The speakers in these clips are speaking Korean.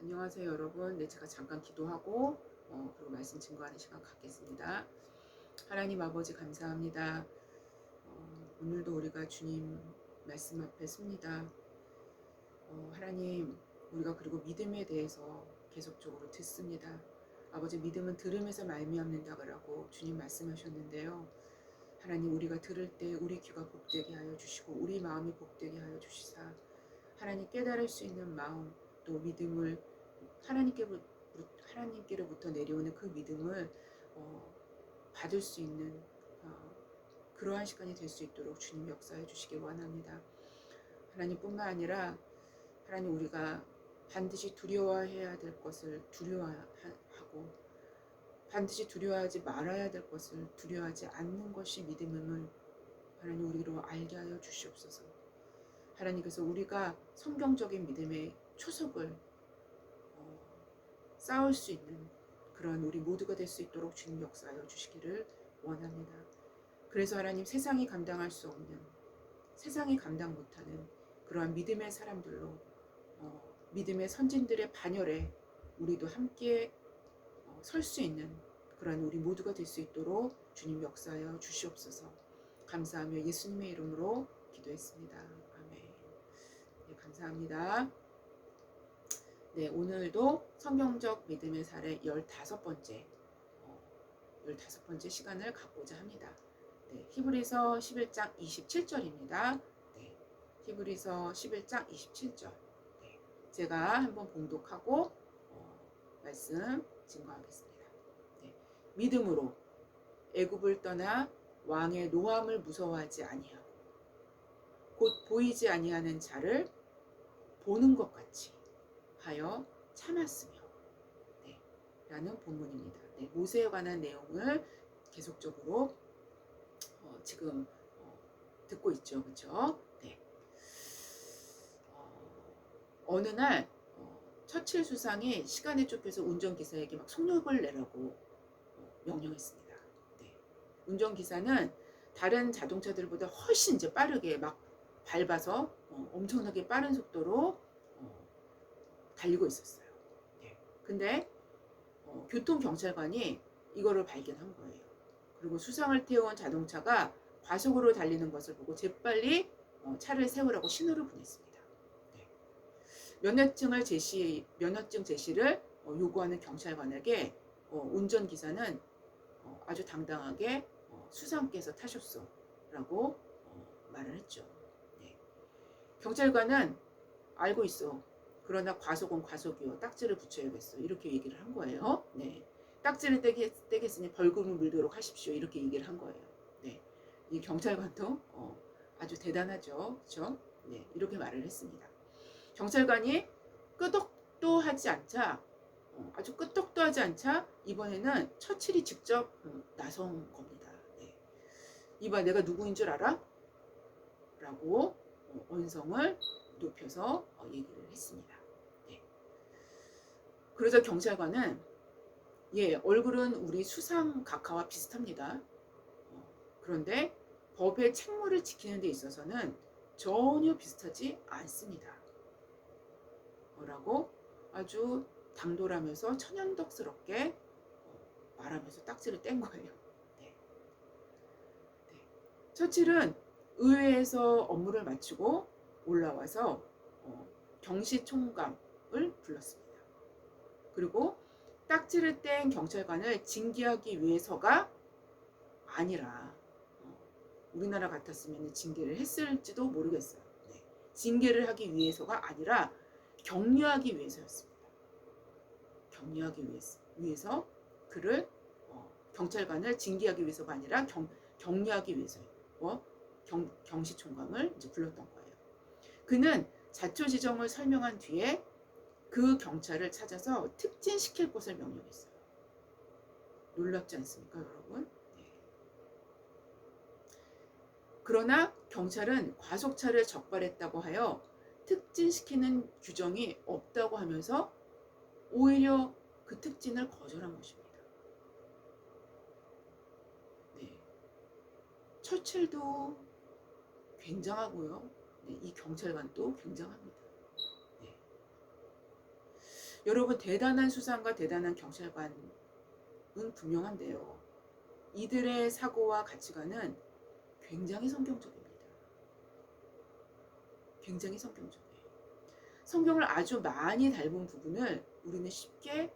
안녕하세요 여러분. 네, 제가 잠깐 기도하고 그리고 말씀 증거하는 시간 갖겠습니다. 하나님 아버지 감사합니다. 오늘도 우리가 주님 말씀 앞에 섭니다. 하나님, 우리가 그리고 믿음에 대해서 계속적으로 듣습니다. 아버지, 믿음은 들음에서 말미암는다라고 주님 말씀하셨는데요. 하나님, 우리가 들을 때 우리 귀가 복되게 하여 주시고 우리 마음이 복되게 하여 주시사 하나님 깨달을 수 있는 마음, 또 믿음을 하나님께로부터 내려오는 그 믿음을 어, 받을 수 있는 그러한 시간이 될 수 있도록 주님 역사해 주시길 원합니다. 하나님뿐만 아니라 하나님, 우리가 반드시 두려워해야 될 것을 두려워하고 반드시 두려워하지 말아야 될 것을 두려워하지 않는 것이 믿음임을 하나님 우리로 알게 하여 주시옵소서. 하나님께서 우리가 성경적인 믿음의 초석을 쌓을 수 있는 그런 우리 모두가 될 수 있도록 주님 역사하여 주시기를 원합니다. 그래서 하나님, 세상이 감당할 수 없는, 세상이 감당 못하는 그러한 믿음의 사람들로 믿음의 선진들의 반열에 우리도 함께 설 수 있는 그러한 우리 모두가 될 수 있도록 주님 역사하여 주시옵소서. 감사하며 예수님의 이름으로 기도했습니다. 아멘. 네, 감사합니다. 네, 오늘도 성경적 믿음의 사례 15번째 시간을 갖고자 합니다. 네, 히브리서 11장 27절입니다. 네, 히브리서 11장 27절. 네, 제가 한번 봉독하고 말씀 증거하겠습니다. 네, 믿음으로 애굽을 떠나 왕의 노함을 무서워하지 아니하고 곧 보이지 아니하는 자를 보는 것 같이 하여 참았으며. 네, 라는 본문입니다. 네, 모세에 관한 내용을 계속적으로 지금 듣고 있죠, 그렇죠? 네. 어느 날 처칠 수상이 시간에 쫓겨서 운전기사에게 막 속력을 내라고 명령했습니다. 네. 운전기사는 다른 자동차들보다 훨씬 이제 빠르게 막 밟아서 엄청나게 빠른 속도로 달리고 있었어요. 네. 근데 교통경찰관이 이거를 발견한 거예요. 그리고 수상을 태운 자동차가 과속으로 달리는 것을 보고 재빨리 차를 세우라고 신호를 보냈습니다. 네. 면허증 제시를 요구하는 경찰관에게 운전기사는 아주 당당하게 수상께서 타셨소 라고 말을 했죠. 네. 경찰관은 알고 있어. 그러나 과속은 과속이요. 딱지를 붙여야겠어. 이렇게 얘기를 한 거예요. 네. 딱지를 떼겠으니 벌금을 물도록 하십시오. 이렇게 얘기를 한 거예요. 네. 이 경찰관도 아주 대단하죠. 그렇죠? 네. 이렇게 말을 했습니다. 경찰관이 끄덕도 하지 않자 아주 끄떡도 하지 않자 이번에는 처칠이 직접 나선 겁니다. 네. 이봐, 내가 누구인 줄 알아? 라고 언성을 높여서 얘기를 했습니다. 네. 그러자 경찰관은 예, 얼굴은 우리 수상 각하와 비슷합니다. 그런데 법의 책무를 지키는 데 있어서는 전혀 비슷하지 않습니다. 라고 아주 당돌하면서 천연덕스럽게 말하면서 딱지를 뗀 거예요. 네. 네. 처칠은 의회에서 업무를 마치고 올라와서 경시총감을 불렀습니다. 그리고 딱지를 뗀 경찰관을 징계하기 위해서가 아니라 우리나라 같았으면 징계를 했을지도 모르겠어요. 네. 징계를 하기 위해서가 아니라 격려하기 위해서였습니다. 격려하기 위해서 그를 경찰관을 징계하기 위해서가 아니라 격려하기 위해서 경시총감을 이제 불렀던 거예요. 그는 자초지정을 설명한 뒤에 그 경찰을 찾아서 특진시킬 것을 명령했어요. 놀랍지 않습니까, 여러분? 네. 그러나 경찰은 과속차를 적발했다고 하여 특진시키는 규정이 없다고 하면서 오히려 그 특진을 거절한 것입니다. 네. 처칠도 굉장하고요. 네, 이 경찰관도 굉장합니다. 네. 여러분, 대단한 수사관과 대단한 경찰관은 분명한데요. 이들의 사고와 가치관은 굉장히 성경적입니다. 굉장히 성경적이에요. 성경을 아주 많이 닮은 부분을 우리는 쉽게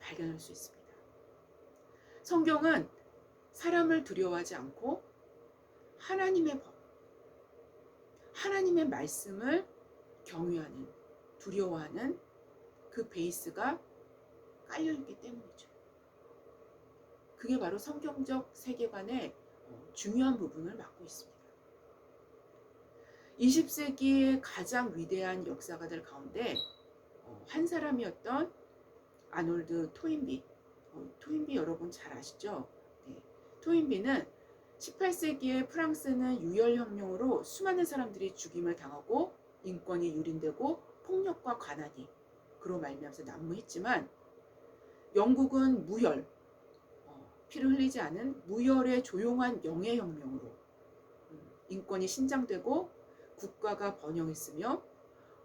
발견할 수 있습니다. 성경은 사람을 두려워하지 않고 하나님의 법, 하나님의 말씀을 경외하는, 두려워하는 그 베이스가 깔려있기 때문이죠. 그게 바로 성경적 세계관의 중요한 부분을 맡고 있습니다. 20세기의 가장 위대한 역사가들 가운데 한 사람이었던 아놀드 토인비. 토인비 여러분 잘 아시죠? 네. 토인비는 18세기에 프랑스는 유혈혁명으로 수많은 사람들이 죽임을 당하고 인권이 유린되고 폭력과 가난이 그로 말미암아서 난무했지만, 영국은 무혈, 피를 흘리지 않은 무혈의 조용한 영예혁명으로 인권이 신장되고 국가가 번영했으며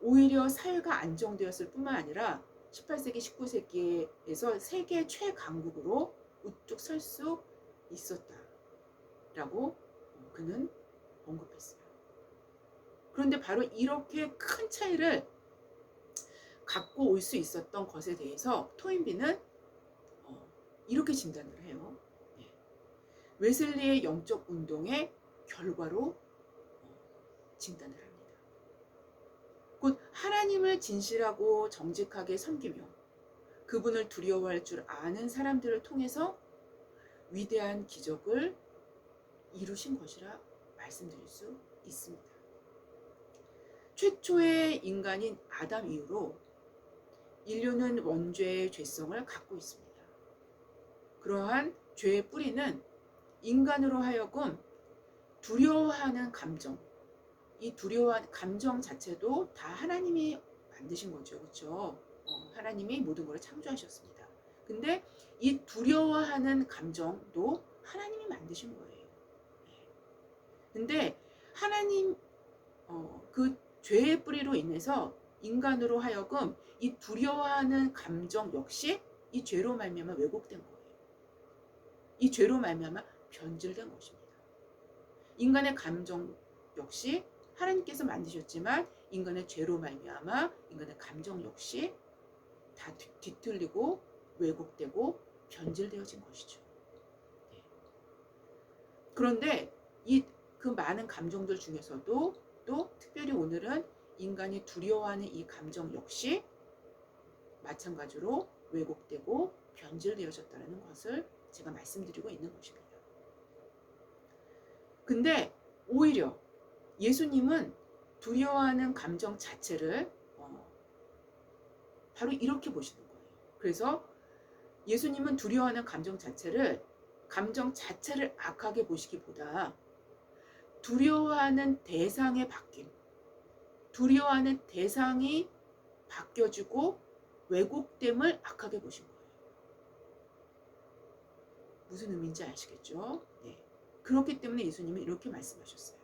오히려 사회가 안정되었을 뿐만 아니라 18세기, 19세기에서 세계 최강국으로 우뚝 설 수 있었다라고 그는 언급했어요. 그런데 바로 이렇게 큰 차이를 갖고 올 수 있었던 것에 대해서 토인비는 이렇게 진단을 해요. 웨슬리의 영적 운동의 결과로 진단을 합니다. 곧 하나님을 진실하고 정직하게 섬기며 그분을 두려워할 줄 아는 사람들을 통해서 위대한 기적을 이루신 것이라 말씀드릴 수 있습니다. 최초의 인간인 아담 이후로 인류는 원죄의 죄성을 갖고 있습니다. 그러한 죄의 뿌리는 인간으로 하여금 두려워하는 감정, 이 두려워하는 감정 자체도 다 하나님이 만드신 거죠. 그렇죠? 하나님이 모든 걸 창조하셨습니다. 근데 이 두려워하는 감정도 하나님이 만드신 거예요. 근데 하나님 그 죄의 뿌리로 인해서 인간으로 하여금 이 두려워하는 감정 역시 이 죄로 말미암아 왜곡된 거예요. 이 죄로 말미암아 변질된 것입니다. 인간의 감정 역시 하나님께서 만드셨지만 인간의 죄로 말미암아 인간의 감정 역시 다 뒤틀리고 왜곡되고 변질되어진 것이죠. 네. 그런데 그 많은 감정들 중에서도 또 특별히 오늘은 인간이 두려워하는 이 감정 역시 마찬가지로 왜곡되고 변질되어졌다는 것을 제가 말씀드리고 있는 것입니다. 근데 오히려 예수님은 두려워하는 감정 자체를 바로 이렇게 보시는 거예요. 그래서 예수님은 두려워하는 감정 자체를 악하게 보시기보다 두려워하는 대상의 바뀜, 두려워하는 대상이 바뀌어지고 왜곡됨을 악하게 보신 거예요. 무슨 의미인지 아시겠죠? 네. 그렇기 때문에 예수님은 이렇게 말씀하셨어요.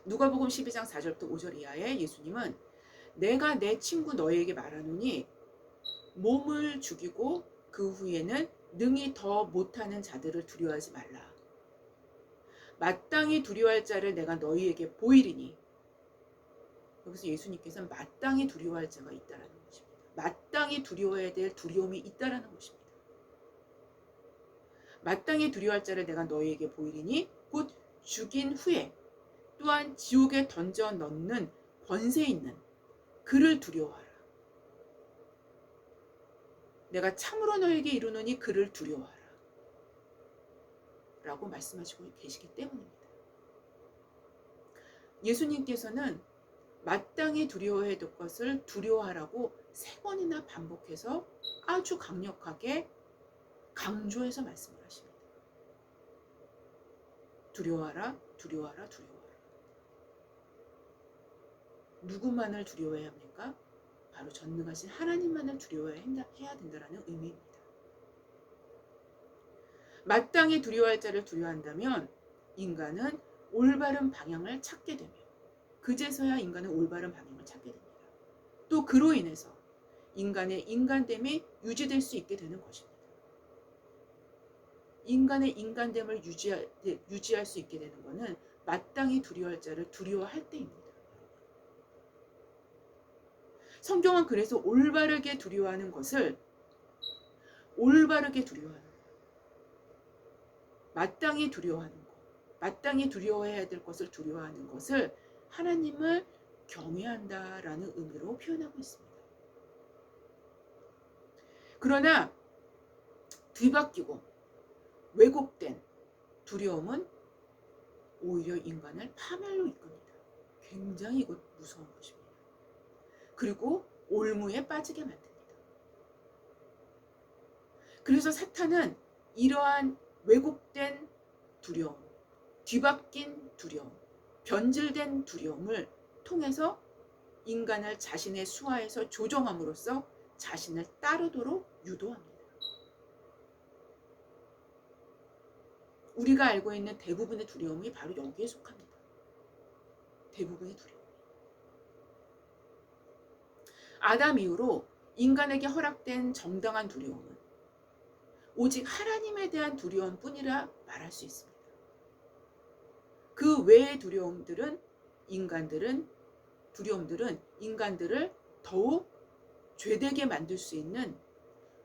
누가복음 12장 4절부터 5절 이하에 예수님은 내가 내 친구 너희에게 말하노니 몸을 죽이고 그 후에는 능히 더 못하는 자들을 두려워하지 말라. 마땅히 두려워할 자를 내가 너희에게 보이리니. 여기서 예수님께서는 마땅히 두려워할 자가 있다라는 것입니다. 마땅히 두려워해야 될 두려움이 있다라는 것입니다. 마땅히 두려워할 자를 내가 너희에게 보이리니 곧 죽인 후에 또한 지옥에 던져 넣는 권세 있는 그를 두려워하라. 내가 참으로 너에게 이르노니 그를 두려워하라. 라고 말씀하시고 계시기 때문입니다. 예수님께서는 마땅히 두려워해야 될 것을 두려워하라고 3번이나 반복해서 아주 강력하게 강조해서 말씀을 하십니다. 두려워하라, 두려워하라, 두려워하라. 누구만을 두려워해야 합니까? 바로 전능하신 하나님만을 두려워해야 된다는 의미입니다. 마땅히 두려워할 자를 두려워한다면 인간은 올바른 방향을 찾게 되며 그제서야 인간은 올바른 방향을 찾게 됩니다. 또 그로 인해서 인간의 인간됨이 유지될 수 있게 되는 것입니다. 인간의 인간됨을 유지할 수 있게 되는 것은 마땅히 두려워할 자를 두려워할 때입니다. 성경은 그래서 올바르게 두려워하는 것을 올바르게 두려워하는 것, 마땅히 두려워하는 것, 마땅히 두려워해야 될 것을 두려워하는 것을 하나님을 경외한다라는 의미로 표현하고 있습니다. 그러나 뒤바뀌고 왜곡된 두려움은 오히려 인간을 파멸로 이끕니다. 굉장히 이거 무서운 것입니다. 그리고 올무에 빠지게 만듭니다. 그래서 사탄은 이러한 왜곡된 두려움, 뒤바뀐 두려움, 변질된 두려움을 통해서 인간을 자신의 수하에서 조정함으로써 자신을 따르도록 유도합니다. 우리가 알고 있는 대부분의 두려움이 바로 여기에 속합니다. 대부분의 두려움. 아담 이후로 인간에게 허락된 정당한 두려움은 오직 하나님에 대한 두려움뿐이라 말할 수 있습니다. 그 외의 두려움들은 인간들을 더욱 죄되게 만들 수 있는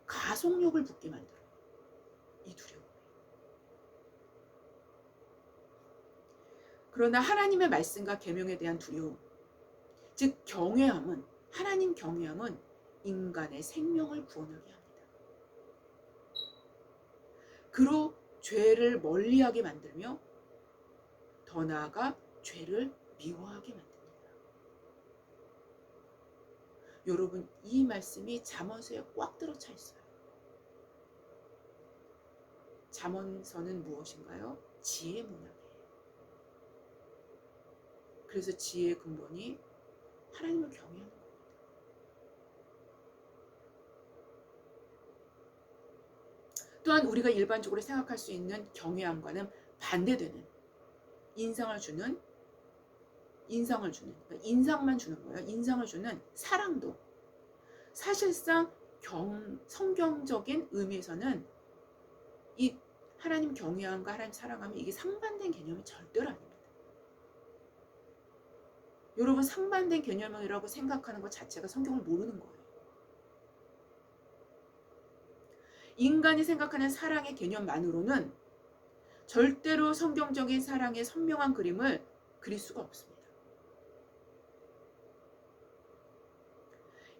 가속력을 붙게 만들어요. 이 두려움. 그러나 하나님의 말씀과 계명에 대한 두려움, 즉 경외함은, 하나님 경외함은 인간의 생명을 구원하게 합니다. 그로 죄를 멀리하게 만들며 더 나아가 죄를 미워하게 만듭니다. 여러분, 이 말씀이 잠언서에 꽉 들어차 있어요. 잠언서는 무엇인가요? 지혜 문학이에요. 그래서 지혜의 근본이 하나님을 경외하는 겁니다. 또한 우리가 일반적으로 생각할 수 있는 경외함과는 반대되는 인상을 주는, 그러니까 인상만 주는 거예요. 인상을 주는 사랑도 사실상 성경적인 의미에서는 이 하나님 경외함과 하나님 사랑함이 이게 상반된 개념이 절대로 아닙니다. 여러분, 상반된 개념이라고 생각하는 것 자체가 성경을 모르는 거예요. 인간이 생각하는 사랑의 개념만으로는 절대로 성경적인 사랑의 선명한 그림을 그릴 수가 없습니다.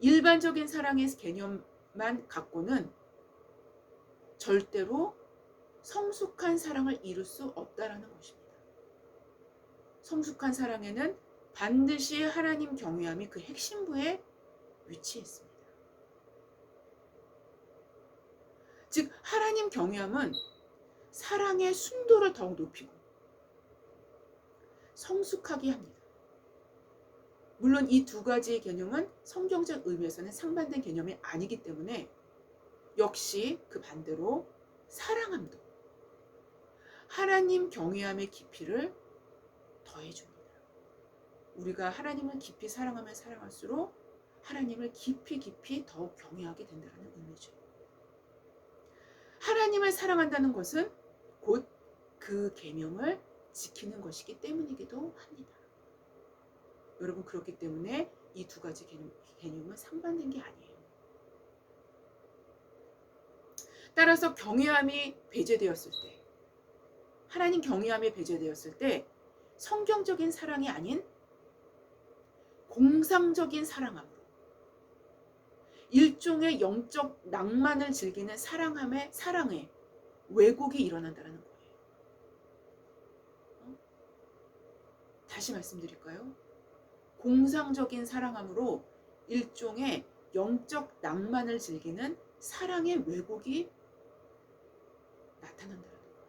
일반적인 사랑의 개념만 갖고는 절대로 성숙한 사랑을 이룰 수 없다라는 것입니다. 성숙한 사랑에는 반드시 하나님 경외함이 그 핵심부에 위치해 있습니다. 즉 하나님 경외함은 사랑의 순도를 더욱 높이고 성숙하게 합니다. 물론 이 두 가지의 개념은 성경적 의미에서는 상반된 개념이 아니기 때문에 역시 그 반대로 사랑함도 하나님 경외함의 깊이를 더해줍니다. 우리가 하나님을 깊이 사랑하면 사랑할수록 하나님을 깊이 더욱 경외하게 된다는 의미죠. 하나님을 사랑한다는 것은 곧 그 계명을 지키는 것이기 때문이기도 합니다. 여러분, 그렇기 때문에 이 두 가지 개념은 상반된 게 아니에요. 따라서 경외함이 배제되었을 때, 하나님 경외함이 배제되었을 때 성경적인 사랑이 아닌 공상적인 사랑함으로 일종의 영적 낭만을 즐기는 사랑의 왜곡이 일어난다는 거예요. 다시 말씀드릴까요? 공상적인 사랑함으로 일종의 영적 낭만을 즐기는 사랑의 왜곡이 나타난다는 거예요.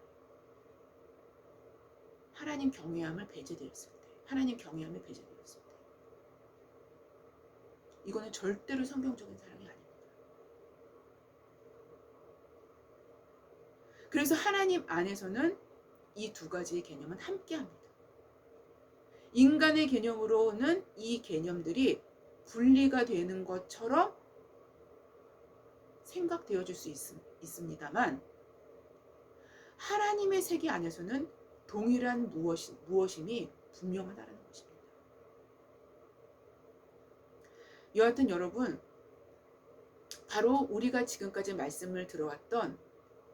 하나님 경외함이 배제되었을 때 이거는 절대로 성경적인 사랑이 아닙니다. 그래서 하나님 안에서는 이 두 가지의 개념은 함께합니다. 인간의 개념으로는 이 개념들이 분리가 되는 것처럼 생각되어질 수 있습니다만 하나님의 세계 안에서는 동일한 무엇임이 분명하다는 것입니다. 여하튼 여러분, 바로 우리가 지금까지 말씀을 들어왔던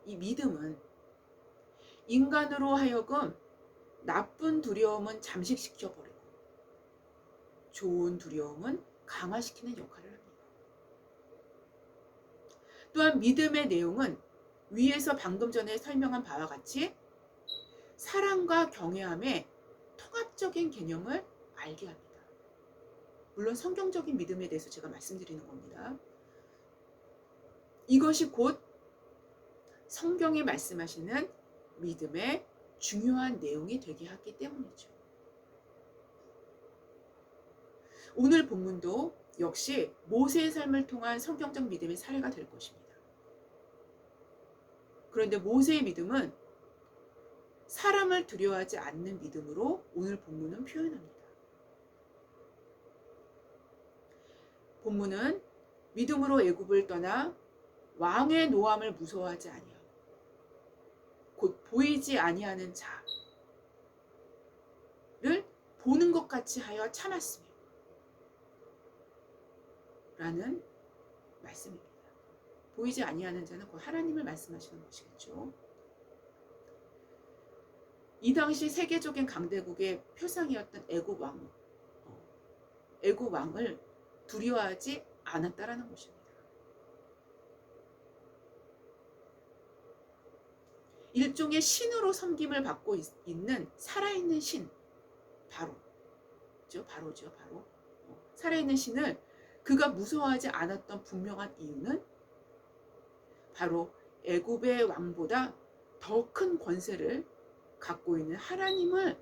이 믿음은 인간으로 하여금 나쁜 두려움은 잠식시켜버리고 좋은 두려움은 강화시키는 역할을 합니다. 또한 믿음의 내용은 위에서 방금 전에 설명한 바와 같이 사랑과 경외함의 통합적인 개념을 알게 합니다. 물론 성경적인 믿음에 대해서 제가 말씀드리는 겁니다. 이것이 곧 성경에 말씀하시는 믿음의 중요한 내용이 되게 하기 때문이죠. 오늘 본문도 역시 모세의 삶을 통한 성경적 믿음의 사례가 될 것입니다. 그런데 모세의 믿음은 사람을 두려워하지 않는 믿음으로 오늘 본문은 표현합니다. 본문은 믿음으로 애굽을 떠나 왕의 노함을 무서워하지 아니하고 곧 보이지 아니하는 자를 보는 것 같이 하여 참았으며 라는 말씀입니다. 보이지 아니하는 자는 곧 하나님을 말씀하시는 것이겠죠. 이 당시 세계적인 강대국의 표상이었던 애굽 왕을 두려워하지 않았다라는 것입니다. 일종의 신으로 섬김을 받고 있는 살아있는 신, 바로죠. 살아있는 신을 그가 무서워하지 않았던 분명한 이유는 바로 애굽의 왕보다 더 큰 권세를 갖고 있는 하나님을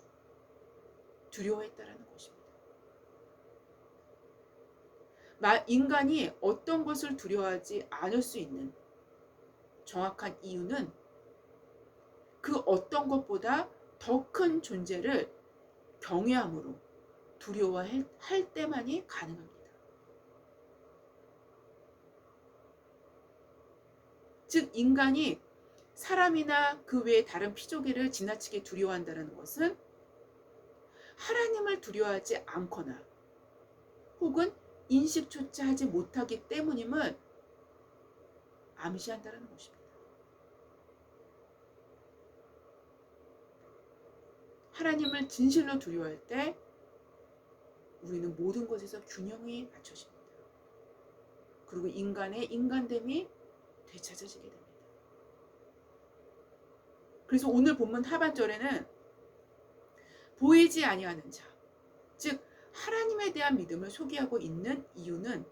두려워했다라는 것입니다. 인간이 어떤 것을 두려워하지 않을 수 있는 정확한 이유는 그 어떤 것보다 더 큰 존재를 경외함으로 두려워할 때만이 가능합니다. 즉 인간이 사람이나 그 외의 다른 피조개를 지나치게 두려워한다는 것은 하나님을 두려워하지 않거나 혹은 인식조차 하지 못하기 때문임을 암시한다는 것입니다. 하나님을 진실로 두려워할 때 우리는 모든 것에서 균형이 맞춰집니다. 그리고 인간의 인간됨이 되찾아지게 됩니다. 그래서 오늘 본문 하반절에는 보이지 아니하는 자, 즉 하나님에 대한 믿음을 소개하고 있는 이유는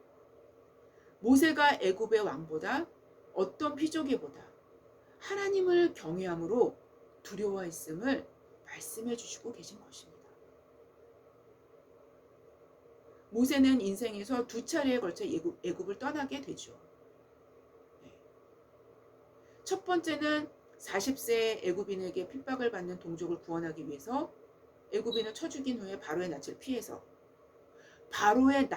모세가 애굽의 왕보다 어떤 피조개보다 하나님을 경외함으로 두려워했음을 말씀해 주시고 계신 것입니다. 모세는 인생에서 두 차례에 걸쳐 애굽을 떠나게 되죠. 첫 번째는 40세의 애굽인에게 핍박을 받는 동족을 구원하기 위해서 애굽인을 쳐 죽인 후에 바로의 낯을 피해서 바로의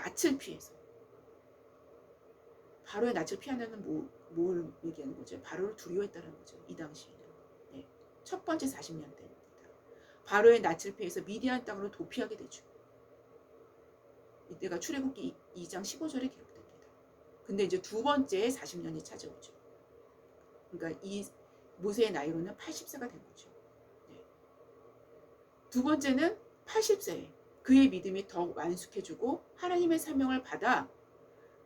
낯을 피하는 뭘 얘기하는 거죠? 바로를 두려워했다는 거죠. 이 당시에는. 네. 첫 번째 40년 때입니다. 바로의 낯을 피해서 미디안 땅으로 도피하게 되죠. 이때가 출애굽기 2장 15절에 기록됩니다. 근데 이제 두 번째 40년이 찾아오죠. 그러니까 이 모세의 나이로는 80세가 된 거죠. 네. 두 번째는 80세에 그의 믿음이 더욱 완숙해지고 하나님의 사명을 받아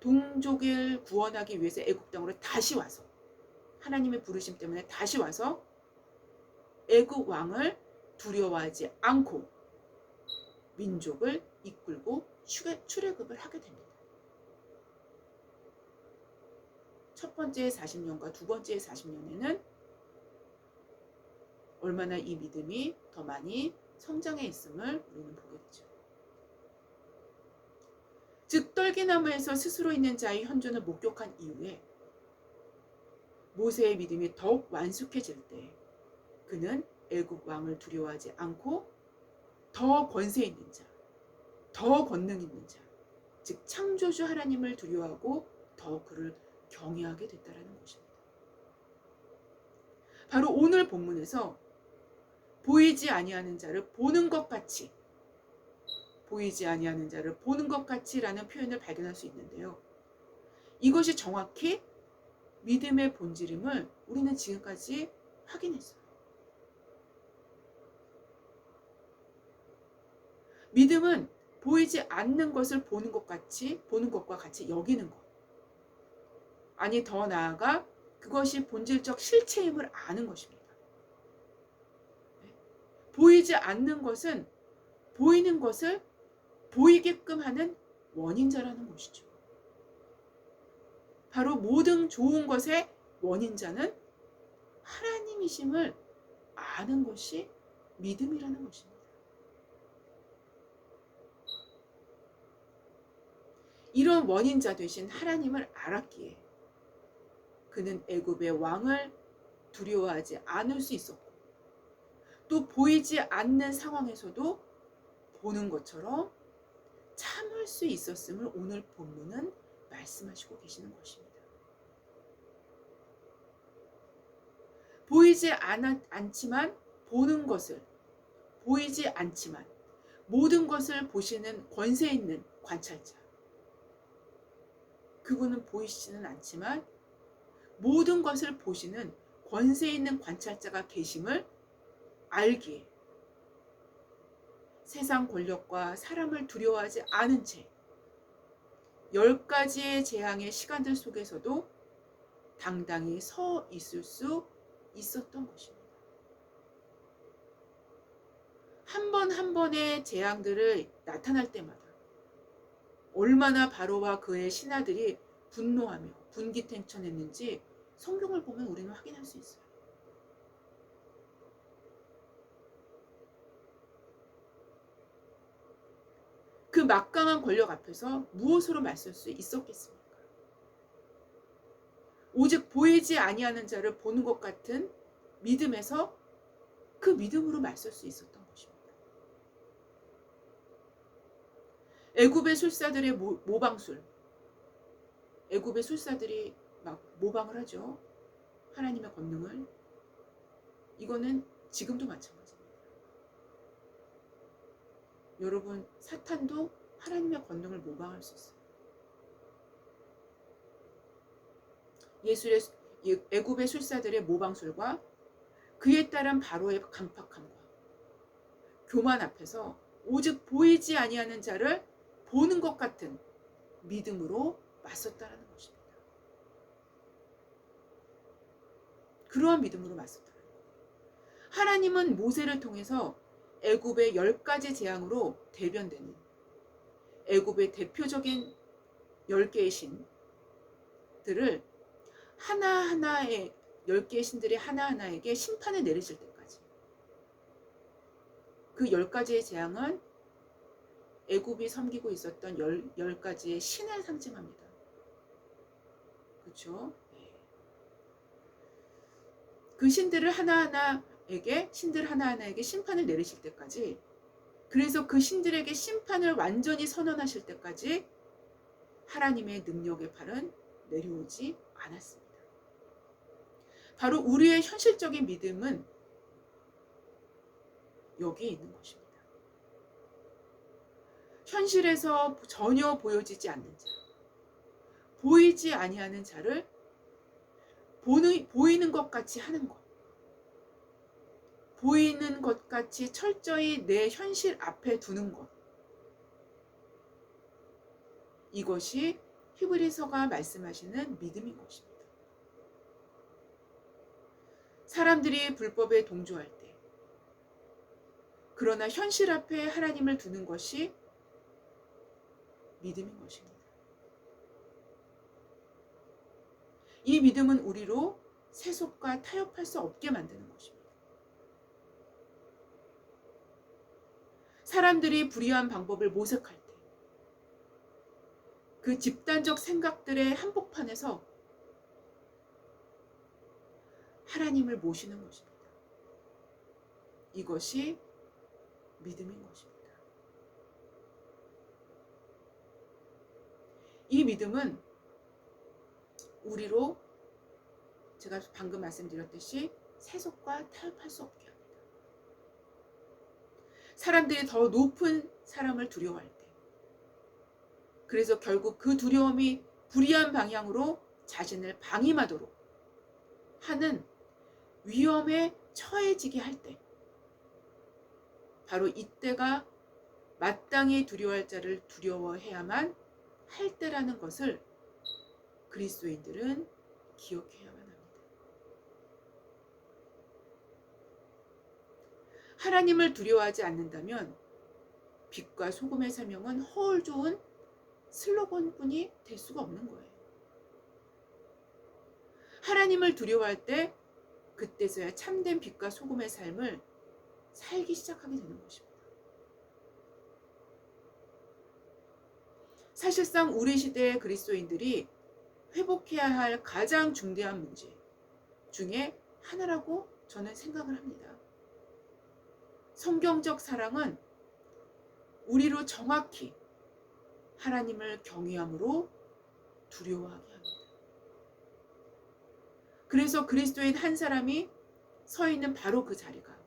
동족을 구원하기 위해서 애굽 땅으로 다시 와서 하나님의 부르심 때문에 다시 와서 애굽 왕을 두려워하지 않고 민족을 이끌고 출애굽을 하게 됩니다. 첫 번째 40년과 두 번째 40년에는 얼마나 이 믿음이 더 많이 성장해 있음을 우리는 보게 되죠. 즉 떨기나무에서 스스로 있는 자의 현존을 목격한 이후에 모세의 믿음이 더욱 완숙해질 때 그는 애굽 왕을 두려워하지 않고 더 권세 있는 자, 더 권능 있는 자, 즉 창조주 하나님을 두려워하고 더 그를 경외하게 됐다라는 것입니다. 바로 오늘 본문에서 보이지 아니하는 자를 보는 것 같이, 보이지 아니하는 자를 보는 것 같이라는 표현을 발견할 수 있는데요. 이것이 정확히 믿음의 본질임을 우리는 지금까지 확인했어요. 믿음은 보이지 않는 것을 보는 것과 같이 여기는 것. 아니, 더 나아가 그것이 본질적 실체임을 아는 것입니다. 보이지 않는 것은 보이는 것을 보이게끔 하는 원인자라는 것이죠. 바로 모든 좋은 것의 원인자는 하나님이심을 아는 것이 믿음이라는 것입니다. 이런 원인자 되신 하나님을 알았기에 그는 애굽의 왕을 두려워하지 않을 수 있었고, 또 보이지 않는 상황에서도 보는 것처럼 참을 수 있었음을 오늘 본문은 말씀하시고 계시는 것입니다. 보이지 않지만 보는 것을, 보이지 않지만 모든 것을 보시는 권세 있는 관찰자. 그분은 보이시지는 않지만 모든 것을 보시는 권세 있는 관찰자가 계심을 알기에 세상 권력과 사람을 두려워하지 않은 채 10가지의 재앙의 시간들 속에서도 당당히 서 있을 수 있었던 것입니다. 한 번 한 번의 재앙들을 나타날 때마다 얼마나 바로와 그의 신하들이 분노하며 분기탱천했는지 성경을 보면 우리는 확인할 수 있어요. 그 막강한 권력 앞에서 무엇으로 맞설 수 있었겠습니까? 오직 보이지 아니하는 자를 보는 것 같은 믿음에서 그 믿음으로 맞설 수 있었던 것입니다. 애굽의 술사들의 모방술, 애굽의 술사들이 막 모방을 하죠. 하나님의 권능을. 이거는 지금도 마찬가지입니다. 여러분, 사탄도 하나님의 권능을 모방할 수 있어요. 애굽의 술사들의 모방술과 그에 따른 바로의 강팍함과 교만 앞에서 오직 보이지 아니하는 자를 보는 것 같은 믿음으로 맞섰다라는 것입니다. 그러한 믿음으로 맞섰다라는 거예요. 하나님은 모세를 통해서 애굽의 10가지 재앙으로 대변되는 애굽의 대표적인 10개의 신들을 하나하나의 10개의 신들이 하나하나에게 심판을 내리실 때까지, 그 10가지의 재앙은 애굽이 섬기고 있었던 10가지의 신을 상징합니다. 그렇죠? 그 신들 하나하나에게 심판을 내리실 때까지, 그래서 그 신들에게 심판을 완전히 선언하실 때까지 하나님의 능력의 팔은 내려오지 않았습니다. 바로 우리의 현실적인 믿음은 여기에 있는 것입니다. 현실에서 전혀 보여지지 않는 자, 보이지 아니하는 자를 보이는 것 같이 하는 것, 보이는 것 같이 철저히 내 현실 앞에 두는 것, 이것이 히브리서가 말씀하시는 믿음인 것입니다. 사람들이 불법에 동조할 때, 그러나 현실 앞에 하나님을 두는 것이 믿음인 것입니다. 이 믿음은 우리로 세속과 타협할 수 없게 만드는 것입니다. 사람들이 불의한 방법을 모색할 때, 그 집단적 생각들의 한복판에서 하나님을 모시는 것입니다. 이것이 믿음인 것입니다. 이 믿음은 우리로 제가 방금 말씀드렸듯이 세속과 타협할 수 없게 합니다. 사람들이 더 높은 사람을 두려워할 때, 그래서 결국 그 두려움이 불의한 방향으로 자신을 방임하도록 하는 위험에 처해지게 할 때, 바로 이때가 마땅히 두려워할 자를 두려워해야만 할 때라는 것을 그리스도인들은 기억해야만 합니다. 하나님을 두려워하지 않는다면 빛과 소금의 사명은 허울 좋은 슬로건뿐이 될 수가 없는 거예요. 하나님을 두려워할 때 그때서야 참된 빛과 소금의 삶을 살기 시작하게 되는 것입니다. 사실상 우리 시대의 그리스도인들이 회복해야 할 가장 중대한 문제 중에 하나라고 저는 생각을 합니다. 성경적 사랑은 우리로 정확히 하나님을 경외함으로 두려워하게 합니다. 그래서 그리스도인 한 사람이 서 있는 바로 그 자리가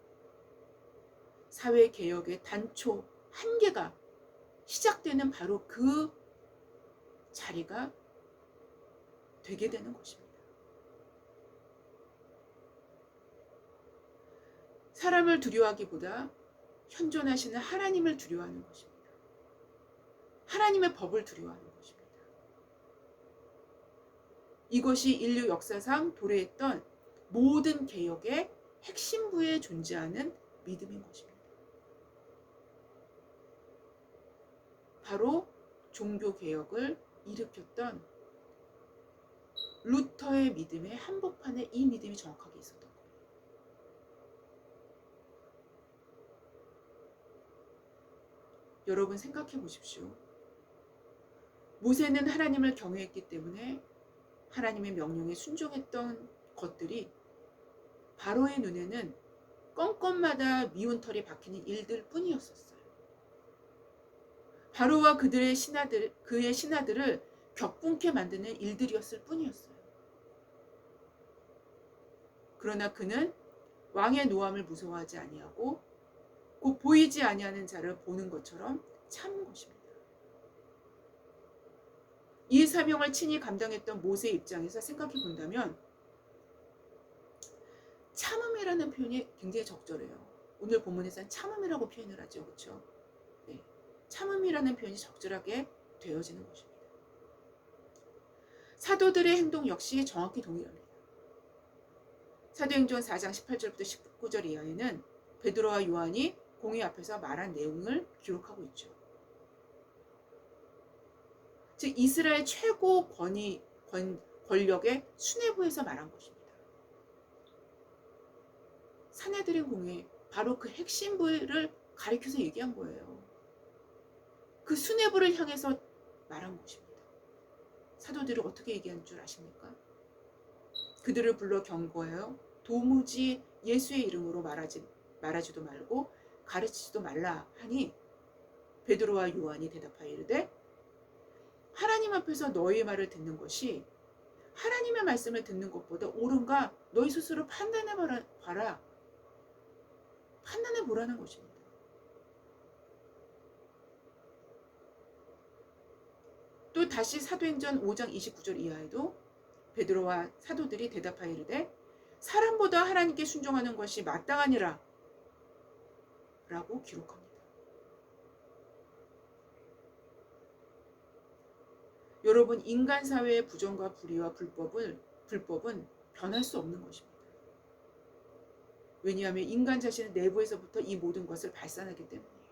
사회개혁의 단초 한계가 시작되는 바로 그 자리가 되게 되는 것입니다. 사람을 두려워하기보다 현존하시는 하나님을 두려워하는 것입니다. 하나님의 법을 두려워하는 것입니다. 이것이 인류 역사상 도래했던 모든 개혁의 핵심부에 존재하는 믿음인 것입니다. 바로 종교개혁을 일으켰던 루터의 믿음의 한복판에 이 믿음이 정확하게 있었던 거예요. 여러분 생각해 보십시오. 모세는 하나님을 경외했기 때문에 하나님의 명령에 순종했던 것들이 바로의 눈에는 건건마다 미운 털이 박히는 일들 뿐이었었어요. 바로와 그의 신하들을 격분케 만드는 일들이었을 뿐이었어요. 그러나 그는 왕의 노함을 무서워하지 아니하고 곧 보이지 아니하는 자를 보는 것처럼 참은 것입니다. 이 사명을 친히 감당했던 모세의 입장에서 생각해 본다면 참음이라는 표현이 굉장히 적절해요. 오늘 본문에서는 참음이라고 표현을 하죠. 그렇죠? 네. 참음이라는 표현이 적절하게 되어지는 것입니다. 사도들의 행동 역시 정확히 동일합니다. 사도행전 4장 18절부터 19절 이하에는 베드로와 요한이 공회 앞에서 말한 내용을 기록하고 있죠. 즉 이스라엘 최고 권력의 수뇌부에서 말한 것입니다. 산헤드린 공회, 바로 그 핵심부를 가리켜서 얘기한 거예요. 그 수뇌부를 향해서 말한 것입니다. 사도들이 어떻게 얘기한 줄 아십니까? 그들을 불러 경고하여 도무지 예수의 이름으로 말하지도 말고 가르치지도 말라 하니 베드로와 요한이 대답하여 이르되 하나님 앞에서 너희의 말을 듣는 것이 하나님의 말씀을 듣는 것보다 옳은가 너희 스스로 판단해 보라는 것입니다. 또 다시 사도행전 5장 29절 이하에도 베드로와 사도들이 대답하여 이르되 사람보다 하나님께 순종하는 것이 마땅하니라 라고 기록합니다. 여러분, 인간 사회의 부정과 불의와 불법은 변할 수 없는 것입니다. 왜냐하면 인간 자신의 내부에서부터 이 모든 것을 발산하기 때문이에요.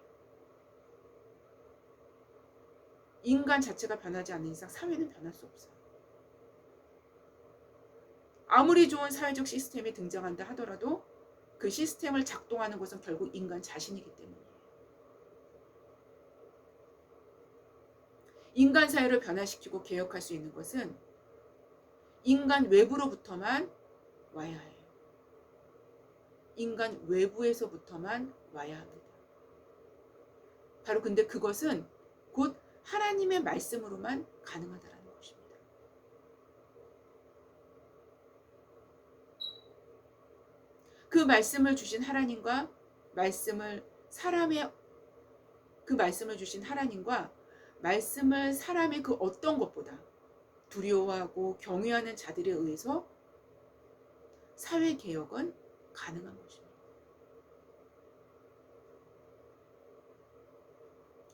인간 자체가 변하지 않는 이상 사회는 변할 수 없어요. 아무리 좋은 사회적 시스템이 등장한다 하더라도 그 시스템을 작동하는 것은 결국 인간 자신이기 때문이에요. 인간 사회를 변화시키고 개혁할 수 있는 것은 인간 외부로부터만 와야 해요. 인간 외부에서부터만 와야 합니다. 바로 근데 그것은 곧 하나님의 말씀으로만 가능하다라는 것입니다. 말씀을 주신 하나님과 말씀을 사람의 그 말씀을 주신 하나님과 말씀을 사람의 그 어떤 것보다 두려워하고 경외하는 자들에 의해서 사회 개혁은 가능한 것입니다.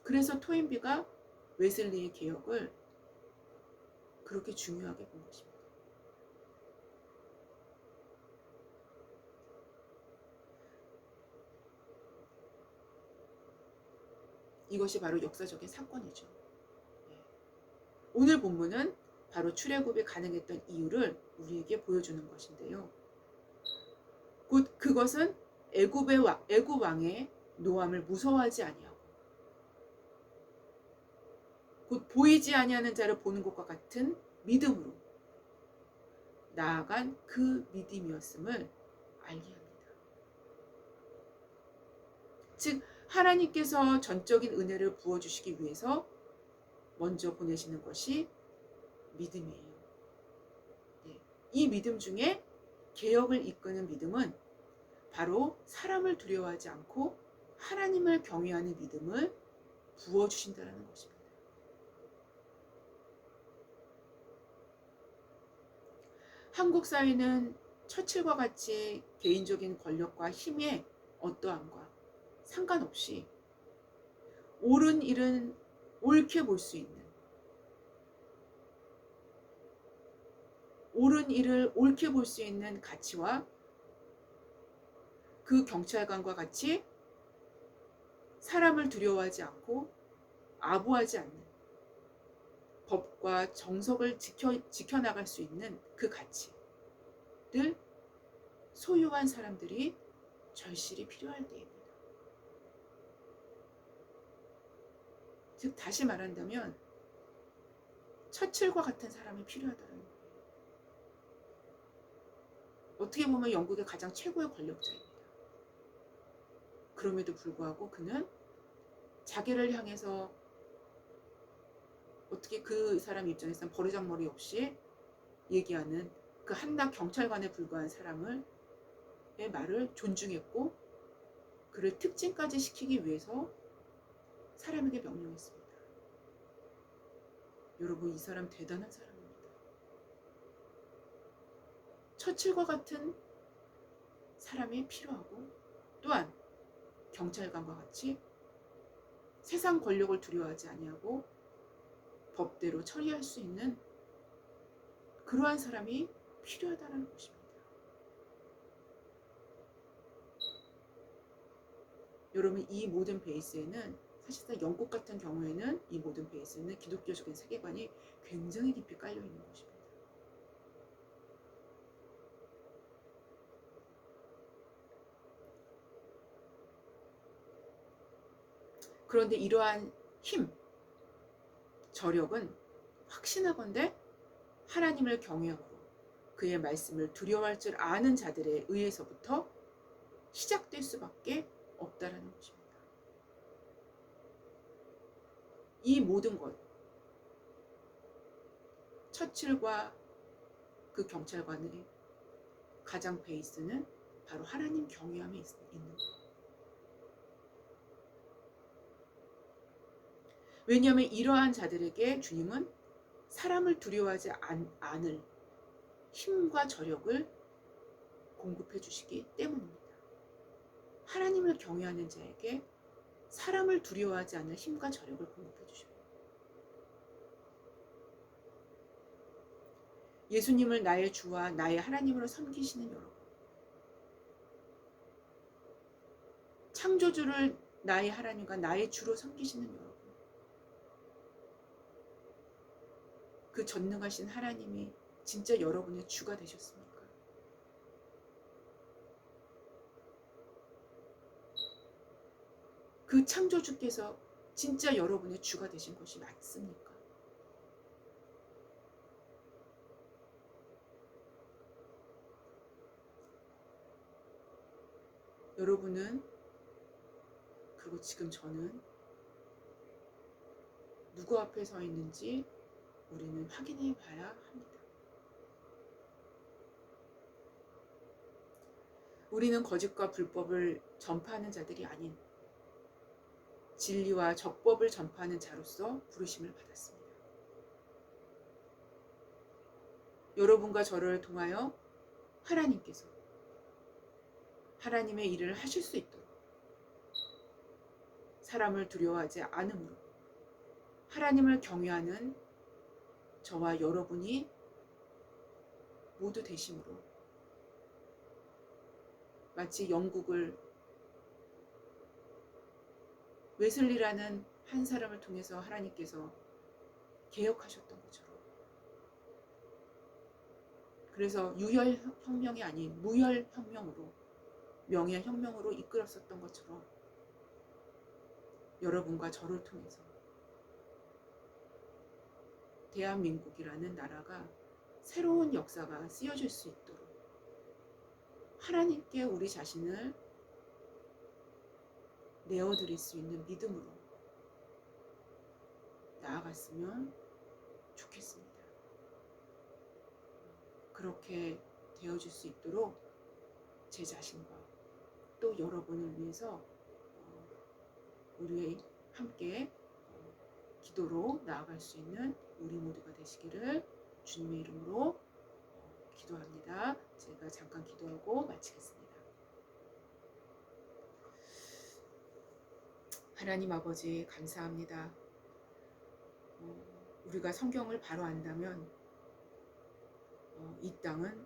그래서 토인비가 웨슬리의 개혁을 그렇게 중요하게 본 것입니다. 이것이 바로 역사적인 사건이죠. 오늘 본문은 바로 출애굽이 가능했던 이유를 우리에게 보여주는 것인데요. 곧 그것은 애굽 왕의 노함을 무서워하지 아니하고 곧 보이지 아니하는 자를 보는 것과 같은 믿음으로 나아간 그 믿음이었음을 알게 합니다. 즉 하나님께서 전적인 은혜를 부어주시기 위해서 먼저 보내시는 것이 믿음이에요. 네. 이 믿음 중에 개혁을 이끄는 믿음은 바로 사람을 두려워하지 않고 하나님을 경외하는 믿음을 부어주신다는 것입니다. 한국 사회는 처칠과 같이 개인적인 권력과 힘의 어떠함과 상관없이 옳은 일은 옳게 볼 수 있는, 옳은 일을 옳게 볼 수 있는 가치와 그 경찰관과 같이 사람을 두려워하지 않고 아부하지 않는 법과 정석을 지켜나갈 수 있는 그 가치를 소유한 사람들이 절실히 필요할 때입니다. 즉 다시 말한다면 처칠과 같은 사람이 필요하다는 거예요. 어떻게 보면 영국의 가장 최고의 권력자입니다. 그럼에도 불구하고 그는 자기를 향해서 어떻게 그 사람 입장에서는 버르장머리 없이 얘기하는 그 한낱 경찰관에 불과한 사람의 말을 존중했고 그를 특진까지 시키기 위해서 사람에게 명령했습니다. 여러분 이 사람 대단한 사람입니다. 처칠과 같은 사람이 필요하고 또한 경찰관과 같이 세상 권력을 두려워하지 아니하고 법대로 처리할 수 있는 그러한 사람이 필요하다는 것입니다. 여러분 이 모든 베이스에는 사실상 영국 같은 경우에는 이 모든 베이스에는 기독교적인 세계관이 굉장히 깊이 깔려 있는 것입니다. 그런데 이러한 힘, 저력은 확신하건대 하나님을 경외함으로 그의 말씀을 두려워할 줄 아는 자들에 의해서부터 시작될 수밖에 없다라는 것입니다. 이 모든 것, 처칠과 그 경찰관의 가장 베이스는 바로 하나님 경외함에 있는 것. 왜냐하면 이러한 자들에게 주님은 사람을 두려워하지 않을 힘과 저력을 공급해 주시기 때문입니다. 하나님을 경외하는 자에게 사람을 두려워하지 않을 힘과 저력을 공급해 주셔요. 예수님을 나의 주와 나의 하나님으로 섬기시는 여러분, 창조주를 나의 하나님과 나의 주로 섬기시는 여러분, 그 전능하신 하나님이 진짜 여러분의 주가 되셨습니까? 그 창조주께서 진짜 여러분의 주가 되신 것이 맞습니까? 여러분은 그리고 지금 저는 누구 앞에 서 있는지 우리는 확인해 봐야 합니다. 우리는 거짓과 불법을 전파하는 자들이 아닌 진리와 적법을 전파하는 자로서 부르심을 받았습니다. 여러분과 저를 통하여 하나님께서 하나님의 일을 하실 수 있도록 사람을 두려워하지 않음으로 하나님을 경외하는 저와 여러분이 모두 되심으로 마치 영국을 웨슬리라는 한 사람을 통해서 하나님께서 개혁하셨던 것처럼, 그래서 유혈혁명이 아닌 무혈혁명으로, 명예혁명으로 이끌었었던 것처럼 여러분과 저를 통해서 대한민국이라는 나라가 새로운 역사가 쓰여질 수 있도록 하나님께 우리 자신을 내어드릴 수 있는 믿음으로 나아갔으면 좋겠습니다. 그렇게 되어질 수 있도록 제 자신과 또 여러분을 위해서 우리 함께 기도로 나아갈 수 있는 우리 모두가 되시기를 주님의 이름으로 기도합니다. 제가 잠깐 기도하고 마치겠습니다. 하나님 아버지 감사합니다. 우리가 성경을 바로 안다면 이 땅은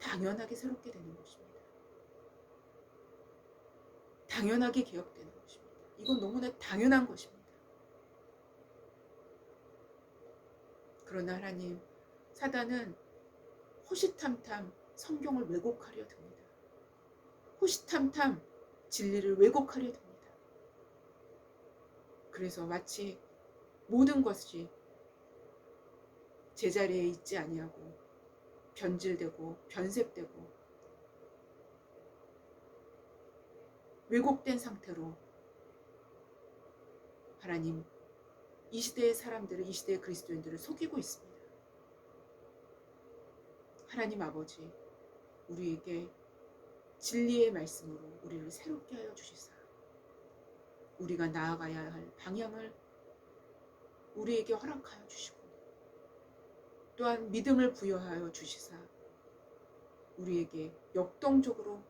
당연하게 새롭게 되는 것입니다. 당연하게 개혁되는 것입니다. 이건 너무나 당연한 것입니다. 그러나 하나님, 사단은 호시탐탐 성경을 왜곡하려 듭니다. 호시탐탐 진리를 왜곡하려 듭니다. 그래서 마치 모든 것이 제자리에 있지 아니하고 변질되고 변색되고 왜곡된 상태로 하나님, 이 시대의 사람들을, 이 시대의 그리스도인들을 속이고 있습니다. 하나님 아버지, 우리에게 진리의 말씀으로 우리를 새롭게 하여 주시사 우리가 나아가야 할 방향을 우리에게 허락하여 주시고 또한 믿음을 부여하여 주시사 우리에게 역동적으로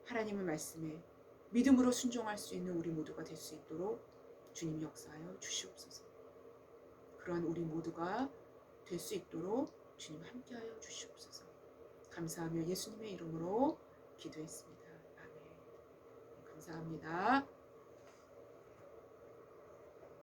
하나님의 말씀에 믿음으로 순종할 수 있는 우리 모두가 될 수 있도록 주님 역사하여 주시옵소서. 그러한 우리 모두가 될 수 있도록 주님 함께하여 주시옵소서. 감사하며 예수님의 이름으로 기도했습니다. 아멘. 감사합니다.